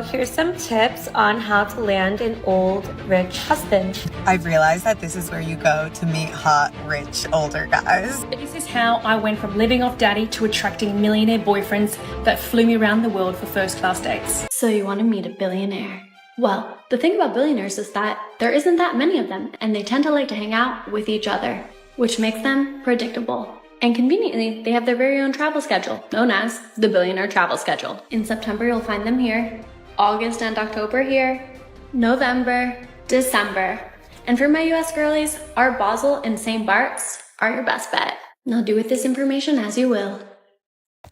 Here's some tips on how to land an old, rich husband. I've realized that this is where you go to meet hot, rich, older guys. This is how I went from living off daddy to attracting millionaire boyfriends that flew me around the world for first-class dates. So you want to meet a billionaire? Well, the thing about billionaires is that there isn't that many of them, and they tend to like to hang out with each other, which makes them predictable. And conveniently, they have their very own travel schedule, known as the Billionaire Travel Schedule. In September, you'll find them here. August and October here, November, December. And for my US girlies, our Basel and St. Bart's are your best bet. Now do with this information as you will.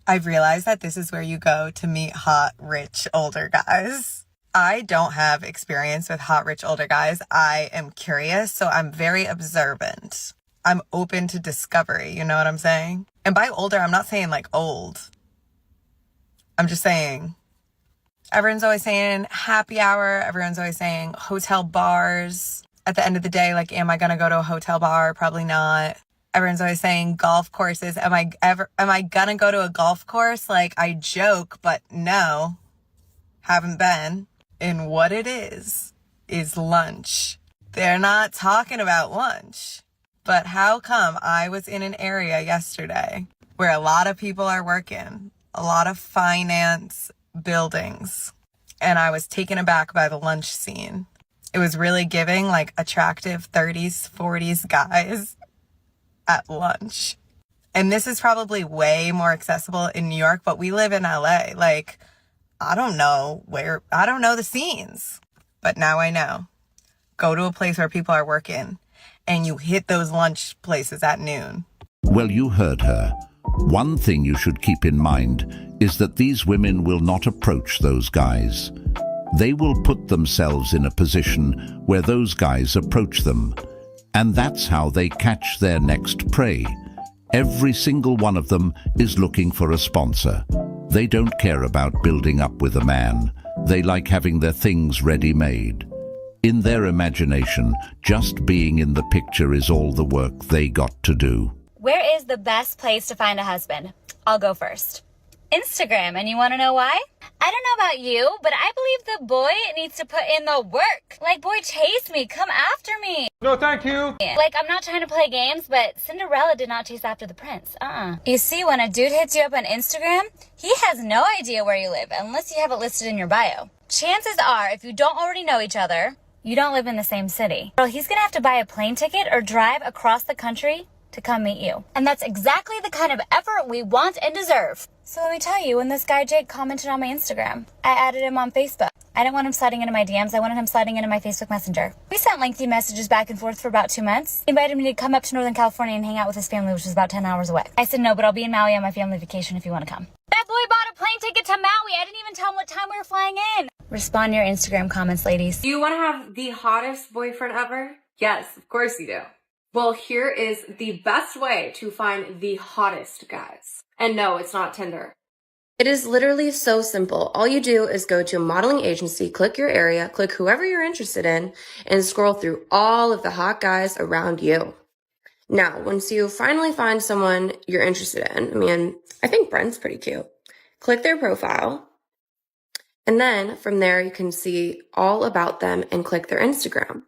I've realized that this is where you go to meet hot, rich, older guys. I don't have experience with hot, rich, older guys. I am curious, so I'm very observant. I'm open to discovery, you know what I'm saying? And by older, I'm not saying like old. I'm just saying, everyone's always saying happy hour. Everyone's always saying hotel bars. At the end of the day, like, am I going to go to a hotel bar? Probably not. Everyone's always saying golf courses. Am I going to go to a golf course? Like, I joke, but no, haven't been. And what it is lunch. They're not talking about lunch. But how come I was in an area yesterday where a lot of people are working, a lot of finance buildings, and I was taken aback by the lunch scene. It was really giving like attractive 30s, 40s guys at lunch. And this is probably way more accessible in New York, but we live in LA. Like, I don't know the scenes, but now I know. Go to a place where people are working and you hit those lunch places at noon. Well, you heard her. One thing you should keep in mind is that these women will not approach those guys. They will put themselves in a position where those guys approach them, and that's how they catch their next prey. Every single one of them is looking for a sponsor. They don't care about building up with a man. They like having their things ready-made. In their imagination, just being in the picture is all the work they got to do. Where is the best place to find a husband? I'll go first. Instagram, and you want to know why? I don't know about you, but I believe the boy needs to put in the work. Like, boy, chase me, come after me. No, thank you. Like, I'm not trying to play games, but Cinderella did not chase after the prince. You see, when a dude hits you up on Instagram, he has no idea where you live unless you have it listed in your bio. Chances are, if you don't already know each other, you don't live in the same city. Well, he's gonna have to buy a plane ticket or drive across the country to come meet you. And that's exactly the kind of effort we want and deserve. So let me tell you, when this guy Jake commented on my Instagram, I added him on Facebook. I didn't want him sliding into my DMs, I wanted him sliding into my Facebook Messenger. We sent lengthy messages back and forth for about 2 months. He invited me to come up to Northern California and hang out with his family, which was about 10 hours away. I said no, but I'll be in Maui on my family vacation if you want to come. That boy bought a plane ticket to Maui. I didn't even tell him what time we were flying in. Respond to your Instagram comments, ladies. Do you want to have the hottest boyfriend ever? Yes, of course you do. Well, here is the best way to find the hottest guys. And no, it's not Tinder. It is literally so simple. All you do is go to a modeling agency, click your area, click whoever you're interested in, and scroll through all of the hot guys around you. Now, once you finally find someone you're interested in, I think Brent's pretty cute. Click their profile. And then from there, you can see all about them and click their Instagram.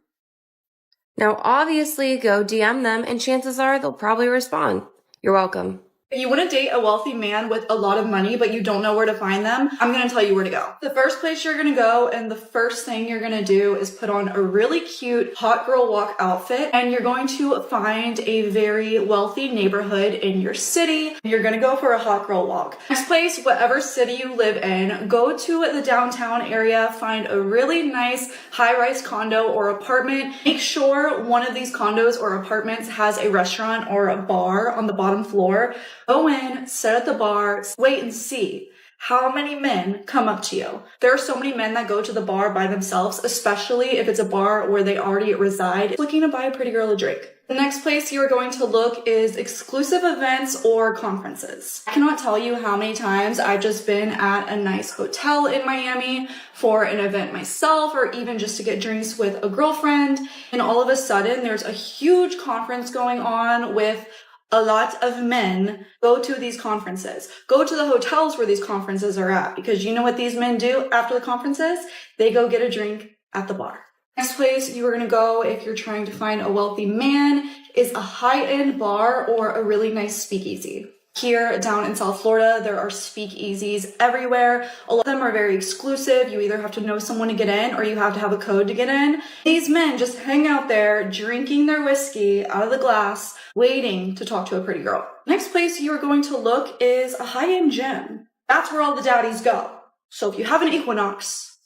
Now, obviously, go DM them and chances are they'll probably respond. You're welcome. If you want to date a wealthy man with a lot of money, but you don't know where to find them, I'm going to tell you where to go. The first place you're going to go and the first thing you're going to do is put on a really cute hot girl walk outfit, and you're going to find a very wealthy neighborhood in your city. You're going to go for a hot girl walk. Next place, whatever city you live in, go to the downtown area, find a really nice high-rise condo or apartment. Make sure one of these condos or apartments has a restaurant or a bar on the bottom floor. Go in, sit at the bar, wait and see how many men come up to you. There are so many men that go to the bar by themselves, especially if it's a bar where they already reside, looking to buy a pretty girl a drink. The next place you are going to look is exclusive events or conferences. I cannot tell you how many times I've just been at a nice hotel in Miami for an event myself, or even just to get drinks with a girlfriend, and all of a sudden there's a huge conference going on with A lot of men go to these conferences, go to the hotels where these conferences are at, because you know what these men do after the conferences? They go get a drink at the bar. Next place you are going to go if you're trying to find a wealthy man is a high-end bar or a really nice speakeasy. Here down in South Florida, there are speakeasies everywhere. A lot of them are very exclusive. You either have to know someone to get in or you have to have a code to get in. These men just hang out there drinking their whiskey out of the glass, waiting to talk to a pretty girl. Next place you are going to look is a high-end gym. That's where all the daddies go. So if you have an Equinox,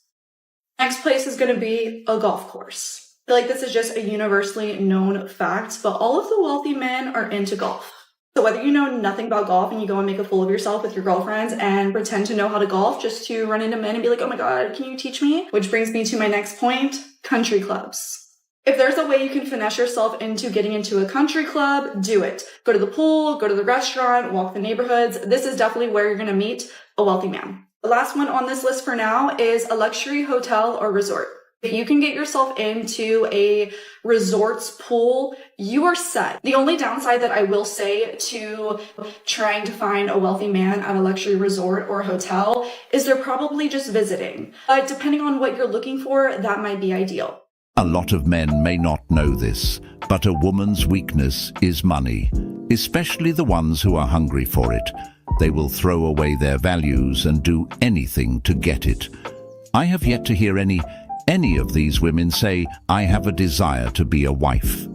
next place is going to be a golf course. I feel like this is just a universally known fact, but all of the wealthy men are into golf. So whether you know nothing about golf and you go and make a fool of yourself with your girlfriends and pretend to know how to golf just to run into men and be like, oh my God, can you teach me? Which brings me to my next point, country clubs. If there's a way you can finesse yourself into getting into a country club, do it. Go to the pool, go to the restaurant, walk the neighborhoods. This is definitely where you're going to meet a wealthy man. The last one on this list for now is a luxury hotel or resort. If you can get yourself into a resort's pool, you are set. The only downside that I will say to trying to find a wealthy man at a luxury resort or hotel is they're probably just visiting. But depending on what you're looking for, that might be ideal. A lot of men may not know this, but a woman's weakness is money, especially the ones who are hungry for it. They will throw away their values and do anything to get it. I have yet to hear any of these women say, I have a desire to be a wife.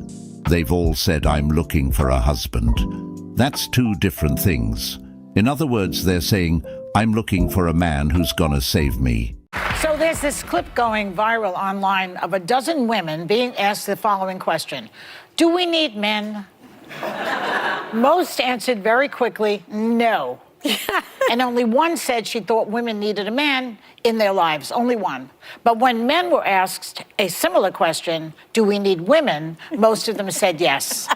They've all said, I'm looking for a husband. That's two different things. In other words, they're saying, I'm looking for a man who's gonna save me. So there's this clip going viral online of a dozen women being asked the following question. Do we need men? Most answered very quickly, no. And only one said she thought women needed a man in their lives, only one. But when men were asked a similar question, do we need women, most of them said yes.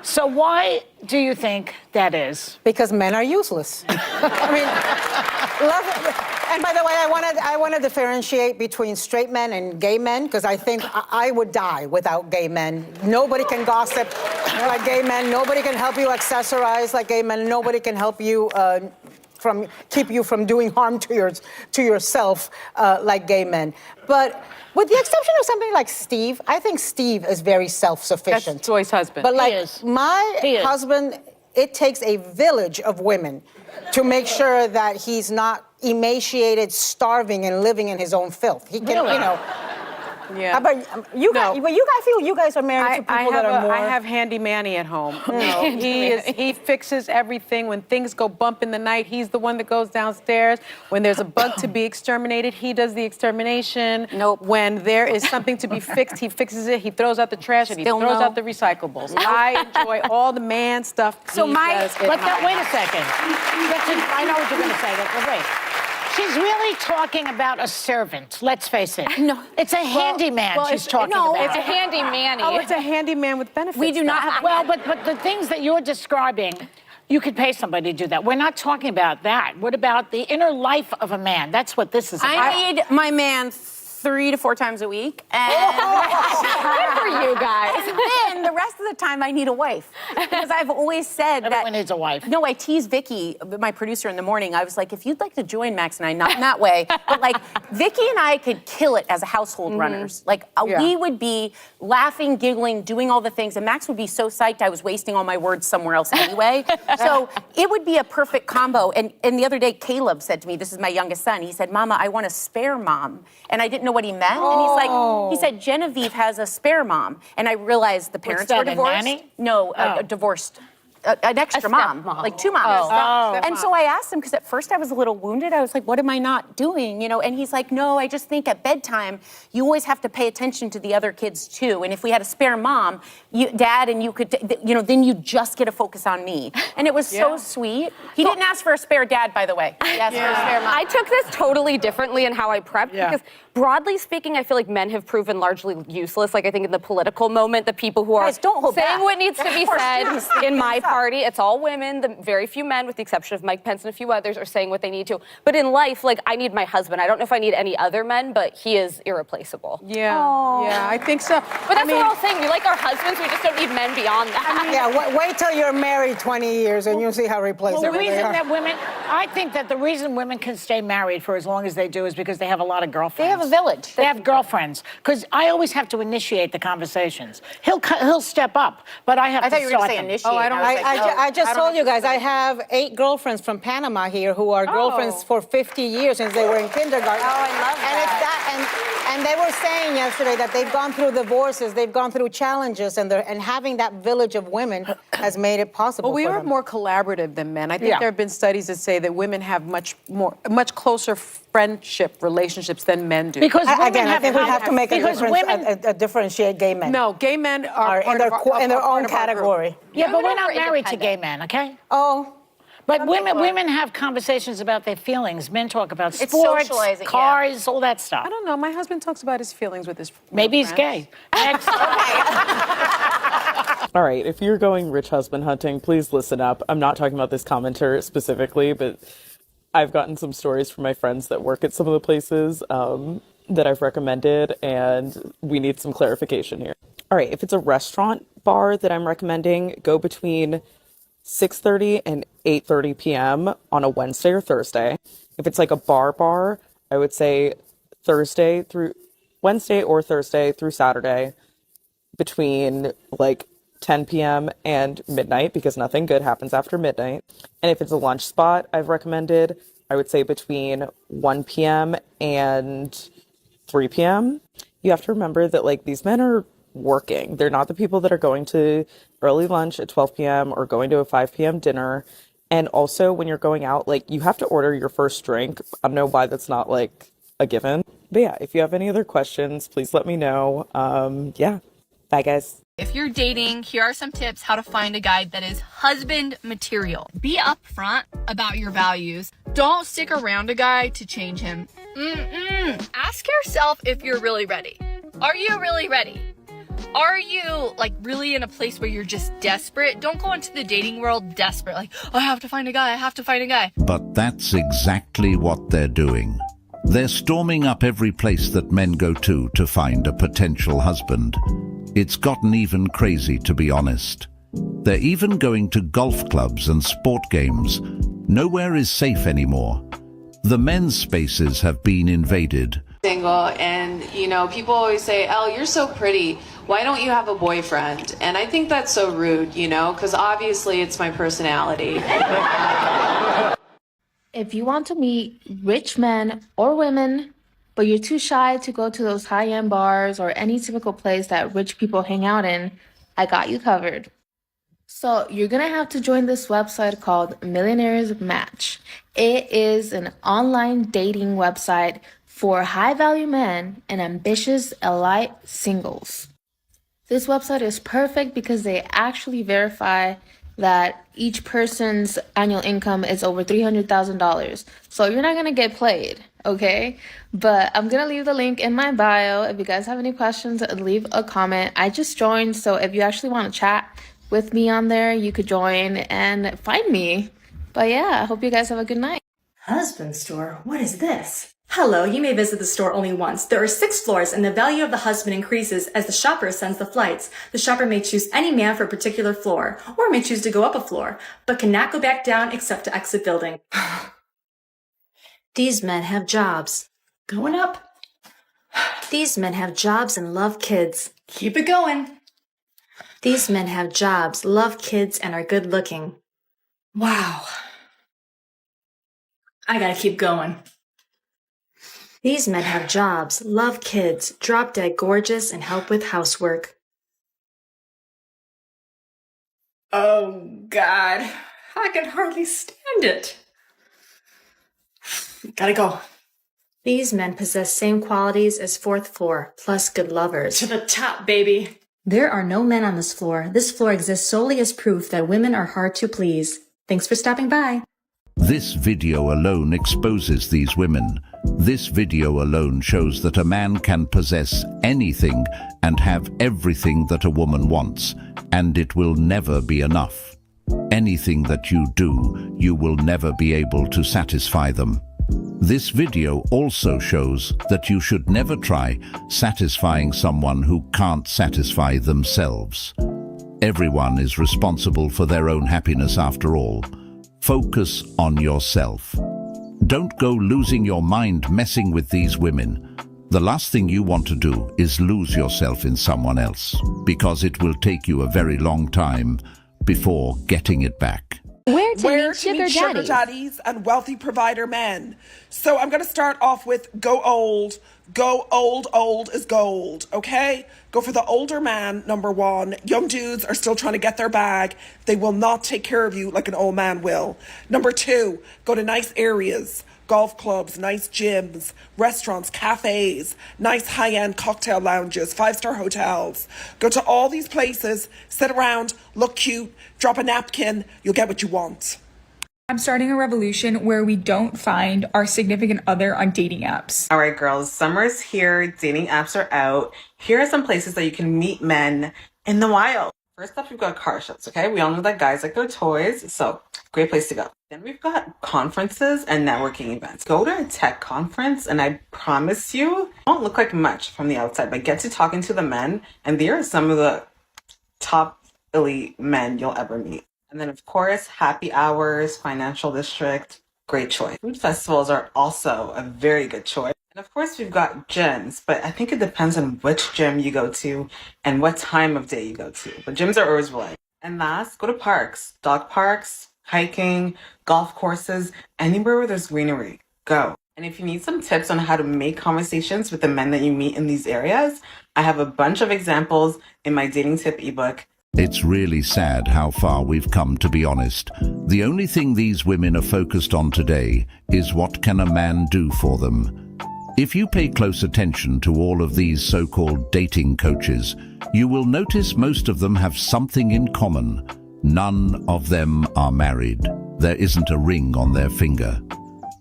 So why do you think that is? Because men are useless. I mean, love it. And by the way, I want to differentiate between straight men and gay men, because I think I would die without gay men. Nobody can gossip like gay men. Nobody can help you accessorize like gay men. Nobody can help you keep you from doing harm to yourself like gay men. But with the exception of somebody like Steve, I think Steve is very self-sufficient. That's Joy's husband. But like my husband, it takes a village of women to make sure that he's not emaciated, starving, and living in his own filth. He can, you know. Yeah. How about you guys? But I feel you guys are married to people that are more. I have Handy Manny at home. No, he fixes everything. When things go bump in the night, he's the one that goes downstairs. When there's a bug to be exterminated, he does the extermination. Nope. When there is something to be fixed, he fixes it. He throws out the trash and he throws out the recyclables. I enjoy all the man stuff. So wait a second. I know what you're going to say. But wait. She's really talking about a servant, let's face it. No. It's a handyman she's talking about. No, it's a handyman. Oh, it's a handyman with benefits. We do not have... Well, but the things that you're describing, you could pay somebody to do that. We're not talking about that. What about the inner life of a man? That's what this is about. I need my man 3 to 4 times a week. And Good for you guys. And then the rest of the time I need a wife. Because I've always said that... Everyone needs a wife. No, I tease Vicky, my producer, in the morning. I was like, if you'd like to join Max and I, not in that way, but like, Vicky and I could kill it as a household runners. Like, we would be laughing, giggling, doing all the things, and Max would be so psyched I was wasting all my words somewhere else anyway. So it would be a perfect combo. And the other day, Caleb said to me, this is my youngest son, he said, Mama, I want a spare mom. And I didn't know what he meant. And he's like, he said, Genevieve has a spare mom. And I realized the parents were divorced. A nanny? No, divorced. An extra mom, like 2 moms. And so I asked him, because at first I was a little wounded. I was like, what am I not doing? You know, and he's like, no, I just think at bedtime, you always have to pay attention to the other kids too. And if we had a spare mom, Dad, and you could, you know, then you just get to focus on me. And it was so sweet. He didn't ask for a spare dad, by the way. He asked for a spare mom. I took this totally differently in how I prepped because broadly speaking, I feel like men have proven largely useless. Like, I think in the political moment, the people who are saying what needs to be said in my party, it's all women. The very few men, with the exception of Mike Pence and a few others, are saying what they need to. But in life, like, I need my husband. I don't know if I need any other men, but he is irreplaceable. Yeah, yeah, I think so. But that's what we're all saying. We like our husbands. We just don't need men beyond that. Yeah, wait till you're married 20 years and you'll see how replaceable The reason they are. that women, I think that the reason women can stay married for as long as they do is because they have a lot of girlfriends. They have a village. They have girlfriends. Because I always have to initiate the conversations. He'll step up, but I have to I thought you were going to say them. initiate. I just told you guys, I have 8 girlfriends from Panama here who are girlfriends for 50 years since they were in kindergarten. Oh, I love that. And they were saying yesterday that they've gone through divorces, they've gone through challenges, and having that village of women has made it possible Well, we for are them. more collaborative than men. I think there have been studies that say that women have much closer friendship relationships than men do. Because women Again, I think we have to make a because difference, differentiate gay men. No, gay men are in their own category. Yeah, but we're not married to gay men, okay? Oh. But women have conversations about their feelings. Men talk about It's sports, socializing, cars, all that stuff. I don't know. My husband talks about his feelings with his Maybe he's gay. Next. All right, if you're going rich husband hunting, please listen up. I'm not talking about this commenter specifically, but I've gotten some stories from my friends that work at some of the places that I've recommended, and we need some clarification here. All right, if it's a restaurant bar that I'm recommending, go between 6:30 and 8:30 p.m. on a Wednesday or Thursday. If it's like a bar, I would say Wednesday or Thursday through Saturday between like 10 p.m. and midnight, because nothing good happens after midnight. And if it's a lunch spot I've recommended, I would say between 1 p.m. and 3 p.m. You have to remember that like these men are working. They're not the people that are going to early lunch at 12 p.m. or going to a 5 p.m. dinner. And also when you're going out, like you have to order your first drink. I don't know why that's not like a given. But yeah, if you have any other questions, please let me know. Yeah. Bye guys. If you're dating, here are some tips how to find a guy that is husband material. Be upfront about your values. Don't stick around a guy to change him. Ask yourself if you're really ready. Are you really ready? Are you like really in a place where you're just desperate? Don't go into the dating world desperate, like, oh, I have to find a guy. But that's exactly what they're doing. They're storming up every place that men go to find a potential husband. It's gotten even crazy, to be honest. They're even going to golf clubs and sport games. Nowhere is safe anymore. The men's spaces have been invaded. Single, and people always say, Elle, you're so pretty, why don't you have a boyfriend? And I think that's so rude, because obviously it's my personality. If you want to meet rich men or women, but you're too shy to go to those high-end bars or any typical place that rich people hang out in, I got you covered. So you're gonna have to join this website called Millionaires Match. It is an online dating website for high-value men and ambitious elite singles. This website is perfect because they actually verify that each person's annual income is over $300,000. So you're not gonna get played, okay? But I'm gonna leave the link in my bio. If you guys have any questions, leave a comment. I just joined, so if you actually want to chat with me on there, you could join and find me. But yeah, I hope you guys have a good night. Husband store? What is this? Hello, you may visit the store only once. There are 6 floors and the value of the husband increases as the shopper sends the flights. The shopper may choose any man for a particular floor, or may choose to go up a floor, but cannot go back down except to exit building. These men have jobs. Going up. These men have jobs and love kids. Keep it going. These men have jobs, love kids, and are good looking. Wow. I gotta keep going. These men have jobs, love kids, drop dead gorgeous, and help with housework. Oh, God. I can hardly stand it. Gotta go. These men possess same qualities as 4th floor, plus good lovers. To the top, baby. There are no men on this floor. This floor exists solely as proof that women are hard to please. Thanks for stopping by. This video alone exposes these women. This video alone shows that a man can possess anything and have everything that a woman wants, and it will never be enough. Anything that you do, you will never be able to satisfy them. This video also shows that you should never try satisfying someone who can't satisfy themselves. Everyone is responsible for their own happiness after all. Focus on yourself. Don't go losing your mind messing with these women. The last thing you want to do is lose yourself in someone else, because it will take you a very long time before getting it back. Where to meet sugar daddies and wealthy provider men. So I'm going to start off with go old. Go old, old is gold, okay? Go for the older man, number one. Young dudes are still trying to get their bag. They will not take care of you like an old man will. Number two, go to nice areas. Golf clubs, nice gyms, restaurants, cafes, nice high-end cocktail lounges, five-star hotels. Go to all these places, sit around, look cute, drop a napkin, you'll get what you want. I'm starting a revolution where we don't find our significant other on dating apps. All right, girls, summer's here, dating apps are out. Here are some places that you can meet men in the wild. First up, we've got car shows, okay? We all know that guys like their toys, so great place to go. Then we've got conferences and networking events. Go to a tech conference, and I promise you, it won't look like much from the outside, but get to talking to the men, and they are some of the top elite men you'll ever meet. And then, of course, happy hours, financial district, great choice. Food festivals are also a very good choice. And of course, we've got gyms, but I think it depends on which gym you go to and what time of day you go to. But gyms are always right. And last, go to parks, dog parks, hiking, golf courses, anywhere where there's greenery, go. And if you need some tips on how to make conversations with the men that you meet in these areas, I have a bunch of examples in my dating tip ebook. It's really sad how far we've come, to be honest. The only thing these women are focused on today is what can a man do for them. If you pay close attention to all of these so-called dating coaches, you will notice most of them have something in common. None of them are married. There isn't a ring on their finger.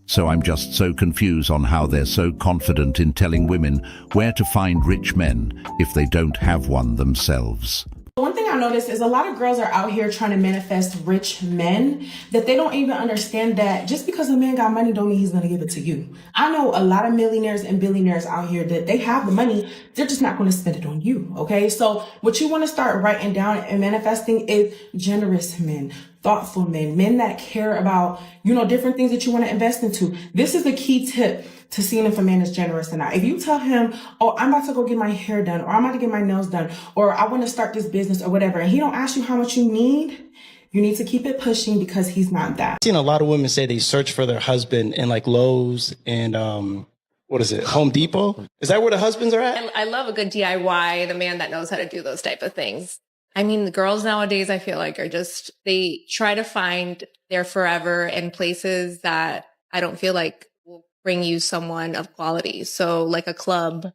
So I'm just so confused on how they're so confident in telling women where to find rich men if they don't have one themselves. One thing I noticed is a lot of girls are out here trying to manifest rich men, that they don't even understand that just because a man got money don't mean he's going to give it to you. I know a lot of millionaires and billionaires out here that they have the money, they're just not going to spend it on you, okay? So what you want to start writing down and manifesting is generous men, thoughtful men, men that care about, different things that you want to invest into. This is the key tip to seeing if a man is generous or not. If you tell him, oh, I'm about to go get my hair done, or I'm about to get my nails done, or I want to start this business or whatever, and he don't ask you how much you need to keep it pushing because he's not that. I've seen a lot of women say they search for their husband in like Lowe's and Home Depot. Is that where the husbands are at? I love a good DIY, the man that knows how to do those type of things. I mean, the girls nowadays, I feel like they try to find their forever in places that I don't feel like will bring you someone of quality. So like a club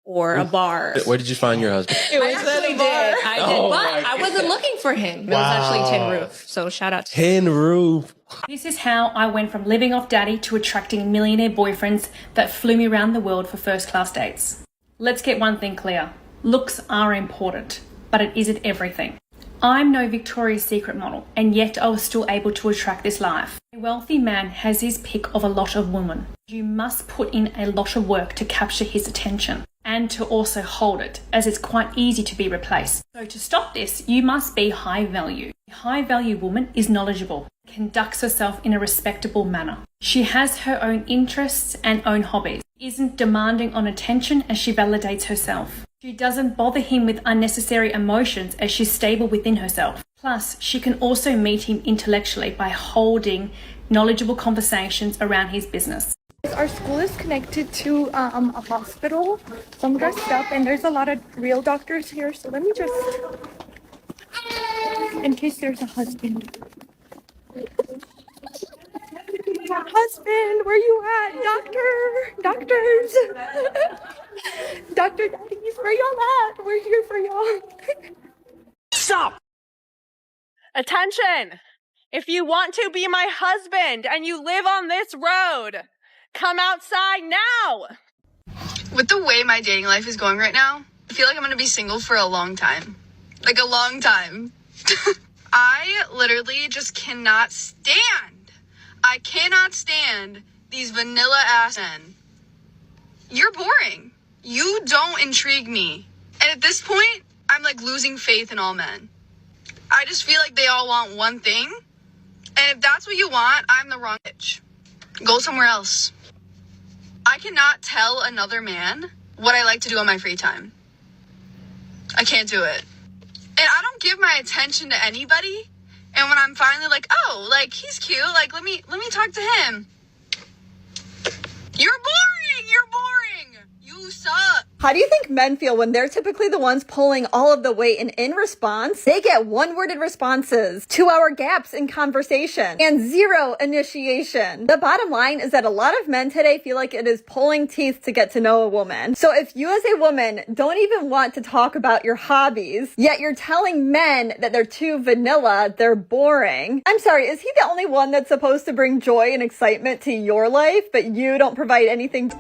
or a bar. Where did you find your husband? I actually did. But I wasn't looking for him. It was actually Tin Roof. So shout out to Tin Roof. This is how I went from living off daddy to attracting millionaire boyfriends that flew me around the world for first-class dates. Let's get one thing clear. Looks are important, but it isn't everything. I'm no Victoria's Secret model, and yet I was still able to attract this life. A wealthy man has his pick of a lot of women. You must put in a lot of work to capture his attention, and to also hold it, as it's quite easy to be replaced. So to stop this, you must be high value. A high value woman is knowledgeable, conducts herself in a respectable manner. She has her own interests and own hobbies, isn't demanding on attention as she validates herself. She doesn't bother him with unnecessary emotions as she's stable within herself. Plus, she can also meet him intellectually by holding knowledgeable conversations around his business. Our school is connected to a hospital, so I'm dressed up, and there's a lot of real doctors here, so let me just, in case there's a husband. Husband, where you at? Doctors. Dr. Daddies, where y'all at? We're here for y'all. Stop! Attention! If you want to be my husband and you live on this road, come outside now. With the way my dating life is going right now, I feel like I'm gonna be single for a long time. Like a long time. I literally just cannot stand. I cannot stand these vanilla ass men. You're boring. You don't intrigue me. And at this point, I'm like losing faith in all men. I just feel like they all want one thing. And if that's what you want, I'm the wrong bitch. Go somewhere else. I cannot tell another man what I like to do on my free time. I can't do it. And I don't give my attention to anybody. And when I'm finally like, oh, like he's cute, like let me talk to him. You're boring. You're boring. You suck. How do you think men feel when they're typically the ones pulling all of the weight, and in response, they get one-worded responses, 2-hour gaps in conversation, and 0 initiation? The bottom line is that a lot of men today feel like it is pulling teeth to get to know a woman. So if you as a woman don't even want to talk about your hobbies, yet you're telling men that they're too vanilla, they're boring, I'm sorry, is he the only one that's supposed to bring joy and excitement to your life, but you don't provide anything?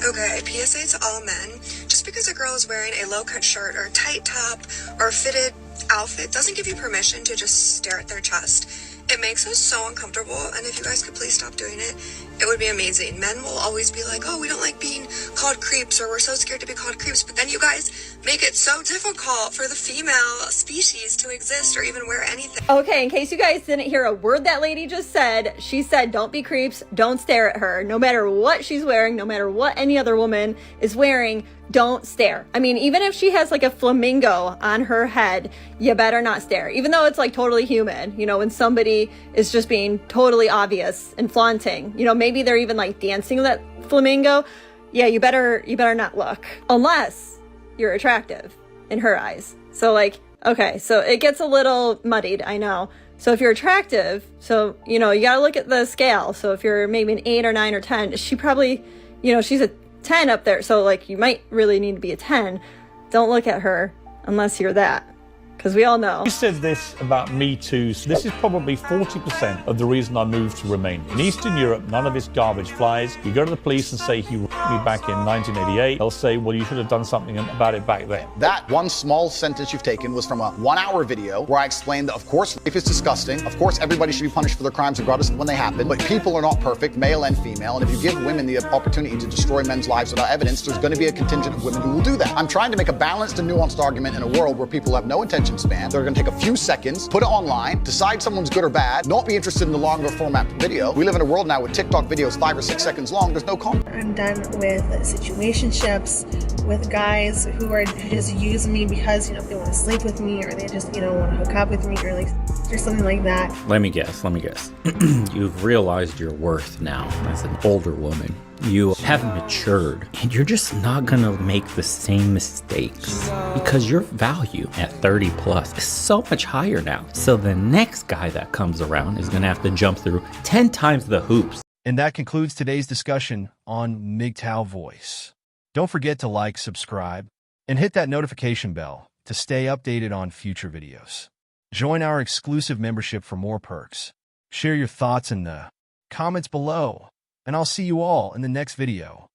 Okay, PSA to all men. Just because a girl is wearing a low-cut shirt or a tight top or a fitted outfit doesn't give you permission to just stare at their chest. It makes us so uncomfortable, and if you guys could please stop doing it, it would be amazing. Men will always be like, oh, we don't like being called creeps, or we're so scared to be called creeps, but then you guys make it so difficult for the female species to exist or even wear anything. Okay, in case you guys didn't hear a word that lady just said, she said don't be creeps, don't stare at her. No matter what she's wearing, no matter what any other woman is wearing, don't stare. I mean, even if she has like a flamingo on her head, you better not stare. Even though it's like totally human, you know, when somebody is just being totally obvious and flaunting, you know, maybe they're even like dancing with that flamingo. Yeah, you better not look unless you're attractive in her eyes. So like, okay, so it gets a little muddied, I know. So if you're attractive, so, you know, you gotta look at the scale. So if you're maybe an 8 or 9 or 10, she probably, you know, she's a 10 up there, so like you might really need to be a 10. Don't look at her unless you're that, because we all know. He said this about Me Too. So this is probably 40% of the reason I moved to Romania. In Eastern Europe, none of this garbage flies. You go to the police and say he raped me back in 1988. They'll say, well, you should have done something about it back then. That one small sentence you've taken was from a 1-hour video where I explained that, of course, rape is disgusting. Of course, everybody should be punished for their crimes regardless of when they happen. But people are not perfect, male and female. And if you give women the opportunity to destroy men's lives without evidence, there's going to be a contingent of women who will do that. I'm trying to make a balanced and nuanced argument in a world where people have no attention span. They're going to take a few seconds, put it online, decide someone's good or bad, not be interested in the longer format video. We live in a world now with TikTok videos 5 or 6 seconds long. There's no content. I'm done with situationships with guys who just use me because, you know, they want to sleep with me, or they just, you know, want to hook up with me, or like or something like that. Let me guess. You've realized your worth now as an older woman. You have matured, and you're just not gonna make the same mistakes because your value at 30 plus is so much higher now. So the next guy that comes around is gonna have to jump through 10 times the hoops. And that concludes today's discussion on MGTOW Voice. Don't forget to like, subscribe, and hit that notification bell to stay updated on future videos. Join our exclusive membership for more perks. Share your thoughts in the comments below, and I'll see you all in the next video.